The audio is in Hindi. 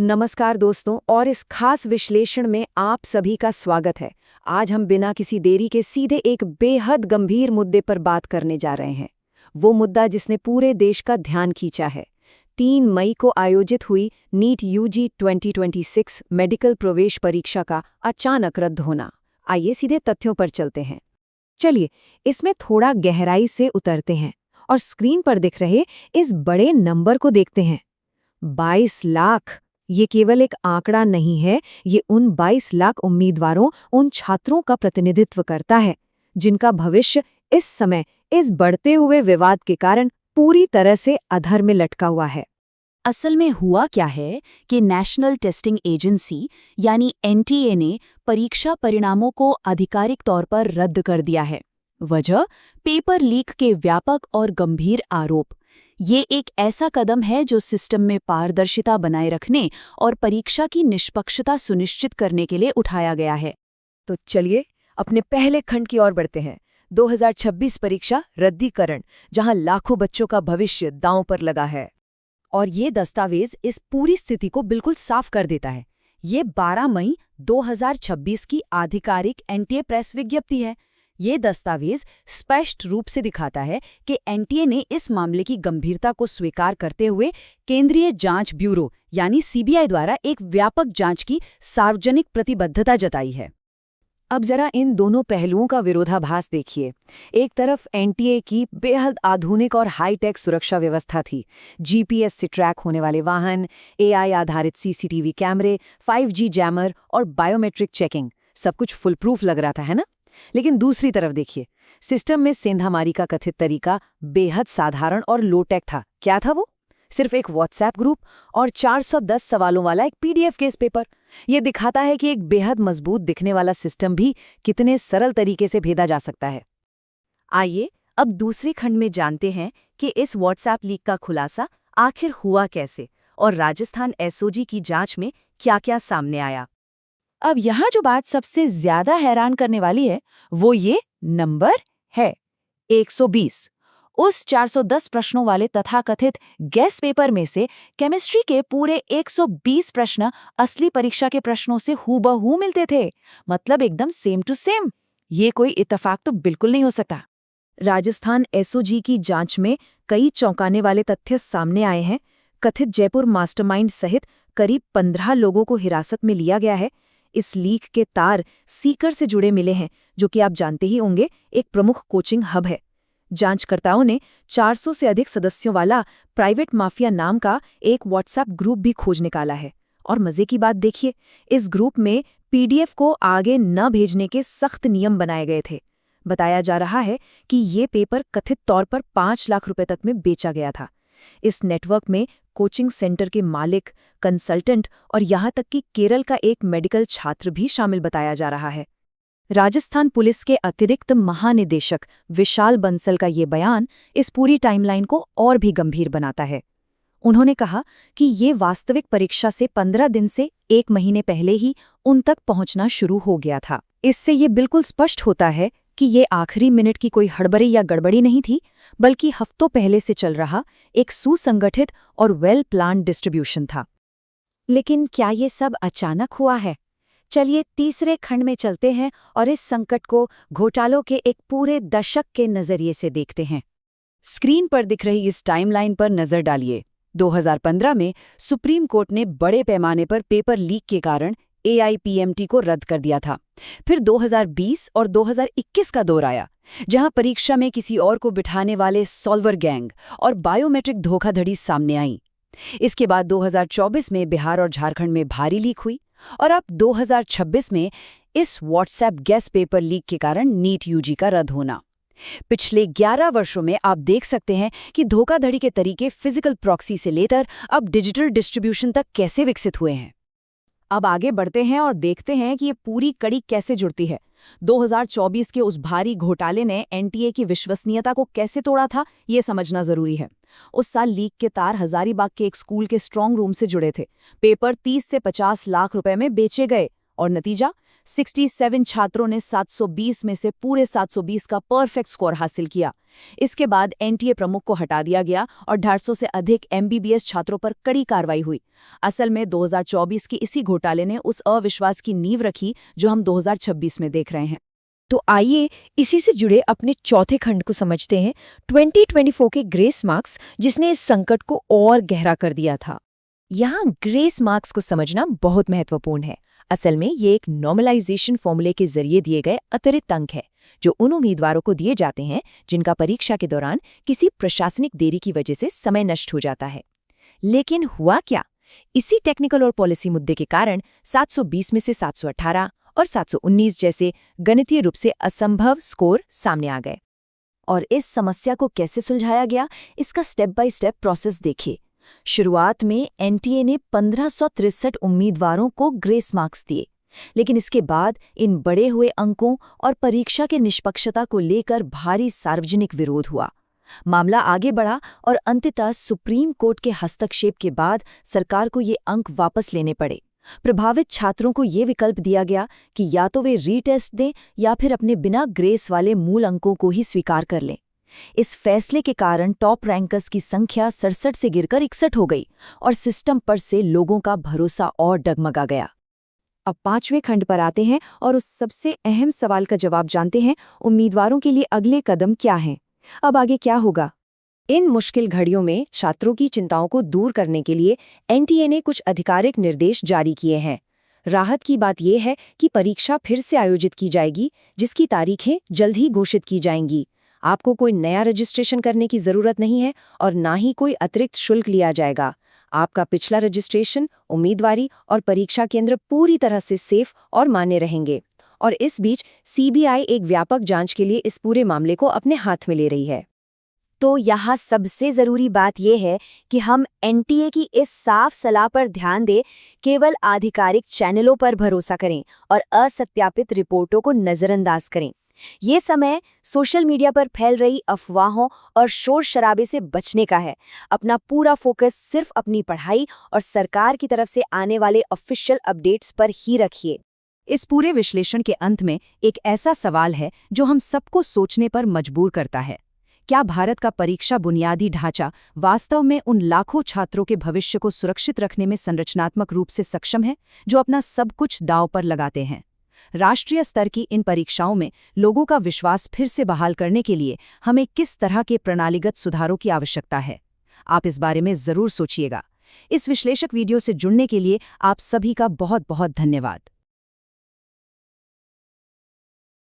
नमस्कार दोस्तों, और इस खास विश्लेषण में आप सभी का स्वागत है। आज हम बिना किसी देरी के सीधे एक बेहद गंभीर मुद्दे पर बात करने जा रहे हैं। वो मुद्दा जिसने पूरे देश का ध्यान खींचा है। 3 मई को आयोजित हुई नीट यूजी 2026 मेडिकल प्रवेश परीक्षा का अचानक रद्द होना। आइए सीधे तथ्यों पर चलते हैं। चलिए, इसमें थोड़ा गहराई से उतरते हैं और स्क्रीन पर दिख रहे इस बड़े नंबर को देखते हैं। 22 लाख। ये केवल एक आंकड़ा नहीं है, ये उन 22 लाख उम्मीदवारों, उन छात्रों का प्रतिनिधित्व करता है जिनका भविष्य इस समय इस बढ़ते हुए विवाद के कारण पूरी तरह से अधर में लटका हुआ है। असल में हुआ क्या है कि नेशनल टेस्टिंग एजेंसी यानी एनटीए ने परीक्षा परिणामों को आधिकारिक तौर पर रद्द कर दिया है। वजह पेपर लीक के व्यापक और गंभीर आरोप। ये एक ऐसा कदम है जो सिस्टम में पारदर्शिता बनाए रखने और परीक्षा की निष्पक्षता सुनिश्चित करने के लिए उठाया गया है। तो चलिए अपने पहले खंड की ओर बढ़ते हैं। 2026 परीक्षा रद्दीकरण, जहां लाखों बच्चों का भविष्य दांव पर लगा है। और ये दस्तावेज इस पूरी स्थिति को बिल्कुल साफ कर देता है। ये 12 मई 2026 की आधिकारिक एनटीए प्रेस विज्ञप्ति है। ये दस्तावेज स्पष्ट रूप से दिखाता है कि एनटीए ने इस मामले की गंभीरता को स्वीकार करते हुए केंद्रीय जांच ब्यूरो यानी सीबीआई द्वारा एक व्यापक जांच की सार्वजनिक प्रतिबद्धता जताई है। अब जरा इन दोनों पहलुओं का विरोधाभास देखिए। एक तरफ एनटीए की बेहद आधुनिक और हाईटेक सुरक्षा व्यवस्था थी। जीपीएस से ट्रैक होने वाले वाहन, एआई आधारित सीसीटीवी कैमरे, 5G जैमर और बायोमेट्रिक चेकिंग, सब कुछ फुल प्रूफ लग रहा था, है ना? लेकिन दूसरी तरफ देखिए, सिस्टम में सेंधामारी का कथित तरीका बेहद साधारण और लोटेक था। क्या था वो? सिर्फ एक व्हाट्सएप ग्रुप और 410 सवालों वाला एक पीडीएफ केस पेपर। ये दिखाता है कि एक बेहद मजबूत दिखने वाला सिस्टम भी कितने सरल तरीके से भेदा जा सकता है। आइए अब दूसरे खंड में जानते हैं कि इस व्हाट्सएप लीक का खुलासा आखिर हुआ कैसे और राजस्थान एसओजी की जांच में क्या-क्या सामने आया। अब यहाँ जो बात सबसे ज्यादा हैरान करने वाली है, वो ये नंबर है 120। उस 410 प्रश्नों वाले तथाकथित गेस पेपर में से केमिस्ट्री के पूरे 120 प्रश्न असली परीक्षा के प्रश्नों से हूबहू मिलते थे। मतलब एकदम सेम टू सेम। ये कोई इत्तेफाक तो बिल्कुल नहीं हो सकता। राजस्थान एसओजी की जांच में कई चौंकाने वाले तथ्य सामने आए हैं। कथित जयपुर मास्टरमाइंड सहित करीब 15 लोगों को हिरासत में लिया गया है। इस लीक के तार सीकर से जुड़े मिले हैं, जो कि आप जानते ही होंगे एक प्रमुख कोचिंग हब है। जांचकर्ताओं ने 400 से अधिक सदस्यों वाला प्राइवेट माफिया नाम का एक व्हाट्सएप ग्रुप भी खोज निकाला है। और मजे की बात देखिए, इस ग्रुप में पीडीएफ को आगे न भेजने के सख्त नियम बनाए गए थे। बताया जा रहा है कि ये पेपर कथित तौर पर 5 लाख रुपए तक में बेचा गया था। इस नेटवर्क में कोचिंग सेंटर के मालिक, कंसल्टेंट और यहाँ तक कि केरल का एक मेडिकल छात्र भी शामिल बताया जा रहा है। राजस्थान पुलिस के अतिरिक्त महानिदेशक विशाल बंसल का ये बयान इस पूरी टाइमलाइन को और भी गंभीर बनाता है। उन्होंने कहा कि ये वास्तविक परीक्षा से 15 दिन से 1 महीने पहले ही उन तक पहुंचना शुरू हो गया था। इससे ये बिल्कुल स्पष्ट होता है कि ये आखिरी मिनट की कोई हड़बड़ी या गड़बड़ी नहीं थी, बल्कि हफ्तों पहले से चल रहा एक सुसंगठित और वेल प्लान्ड डिस्ट्रीब्यूशन था। लेकिन क्या ये सब अचानक हुआ है? चलिए तीसरे खंड में चलते हैं और इस संकट को घोटालों के एक पूरे दशक के नजरिए से देखते हैं। स्क्रीन पर दिख रही इस टाइमलाइन पर नजर डालिए। 2015 में सुप्रीम कोर्ट ने बड़े पैमाने पर पेपर लीक के कारण एआईपीएमटी को रद्द कर दिया था। फिर 2020 और 2021 का दौर आया, जहां परीक्षा में किसी और को बिठाने वाले सॉल्वर गैंग और बायोमेट्रिक धोखाधड़ी सामने आई। इसके बाद 2024 में बिहार और झारखंड में भारी लीक हुई और अब 2026 में इस व्हाट्सएप गेस पेपर लीक के कारण नीट यूजी का रद्द होना। पिछले 11 वर्षों में आप देख सकते हैं कि धोखाधड़ी के तरीके फिजिकल प्रॉक्सी से लेकर अब डिजिटल डिस्ट्रीब्यूशन तक कैसे विकसित हुए हैं। अब आगे बढ़ते हैं और देखते हैं कि ये पूरी कड़ी कैसे जुड़ती है। 2024 के उस भारी घोटाले ने एनटीए की विश्वसनीयता को कैसे तोड़ा था, ये समझना जरूरी है। उस साल लीक के तार हजारीबाग के एक स्कूल के स्ट्रांग रूम से जुड़े थे। पेपर 30 से 50 लाख रुपए में बेचे गए और नतीजा 67 छात्रों ने 720 में से पूरे 720 का परफेक्ट स्कोर हासिल किया। इसके बाद एनटीए प्रमुख को हटा दिया गया और 150 से अधिक एमबीबीएस छात्रों पर कड़ी कार्रवाई हुई। असल में 2024 की इसी घोटाले ने उस अविश्वास की नींव रखी जो हम 2026 में देख रहे हैं। तो आइए इसी से जुड़े अपने चौथे खंड को समझते हैं, 2024 के ग्रेस मार्क्स, जिसने इस संकट को और गहरा कर दिया था। यहाँ ग्रेस मार्क्स को समझना बहुत महत्वपूर्ण है। असल में ये एक नॉर्मलाइजेशन फॉर्मूले के जरिए दिए गए अतिरिक्त अंक है जो उन उम्मीदवारों को दिए जाते हैं जिनका परीक्षा के दौरान किसी प्रशासनिक देरी की वजह से समय नष्ट हो जाता है। लेकिन हुआ क्या? इसी टेक्निकल और पॉलिसी मुद्दे के कारण 720 में से 718 और 719 जैसे गणितीय रूप से असंभव स्कोर सामने आ गए। और इस समस्या को कैसे सुलझाया गया, इसका स्टेप बाय स्टेप प्रोसेस देखिए। शुरुआत में एनटीए ने 1563 उम्मीदवारों को ग्रेस मार्क्स दिए, लेकिन इसके बाद इन बढ़े हुए अंकों और परीक्षा के निष्पक्षता को लेकर भारी सार्वजनिक विरोध हुआ। मामला आगे बढ़ा और अंततः सुप्रीम कोर्ट के हस्तक्षेप के बाद सरकार को ये अंक वापस लेने पड़े। प्रभावित छात्रों को ये विकल्प दिया गया कि या तो वे रीटेस्ट दें या फिर अपने बिना ग्रेस वाले मूल अंकों को ही स्वीकार कर लें। इस फैसले के कारण टॉप रैंकर्स की संख्या 67 से गिरकर 61 हो गई और सिस्टम पर से लोगों का भरोसा और डगमगा गया। अब 5वें खंड पर आते हैं और उस सबसे अहम सवाल का जवाब जानते हैं, उम्मीदवारों के लिए अगले कदम क्या हैं? अब आगे क्या होगा? इन मुश्किल घड़ियों में छात्रों की चिंताओं को दूर करने के लिए एनटीए ने कुछ आधिकारिक निर्देश जारी किए हैं। राहत की बात यह है कि परीक्षा फिर से आयोजित की जाएगी, जिसकी तारीखें जल्द ही घोषित की जाएंगी। आपको कोई नया रजिस्ट्रेशन करने की जरूरत नहीं है और ना ही कोई अतिरिक्त शुल्क लिया जाएगा। आपका पिछला रजिस्ट्रेशन, उम्मीदवारी और परीक्षा केंद्र पूरी तरह से सेफ और मान्य रहेंगे। और इस बीच सीबीआई एक व्यापक जांच के लिए इस पूरे मामले को अपने हाथ में ले रही है। तो यहाँ सबसे ज़रूरी बात यह है कि हम एनटीए की इस साफ सलाह पर ध्यान दें, केवल आधिकारिक चैनलों पर भरोसा करें और असत्यापित रिपोर्टों को नज़रअंदाज करें। ये समय सोशल मीडिया पर फैल रही अफवाहों और शोर शराबे से बचने का है। अपना पूरा फोकस सिर्फ अपनी पढ़ाई और सरकार की तरफ से आने वाले ऑफिशियल अपडेट्स पर ही रखिए। इस पूरे विश्लेषण के अंत में एक ऐसा सवाल है जो हम सबको सोचने पर मजबूर करता है। क्या भारत का परीक्षा बुनियादी ढांचा वास्तव में उन लाखों छात्रों के भविष्य को सुरक्षित रखने में संरचनात्मक रूप से सक्षम है जो अपना सब कुछ दांव पर लगाते हैं? राष्ट्रीय स्तर की इन परीक्षाओं में लोगों का विश्वास फिर से बहाल करने के लिए हमें किस तरह के प्रणालीगत सुधारों की आवश्यकता है? आप इस बारे में जरूर सोचिएगा। इस विश्लेषक वीडियो से जुड़ने के लिए आप सभी का बहुत बहुत धन्यवाद।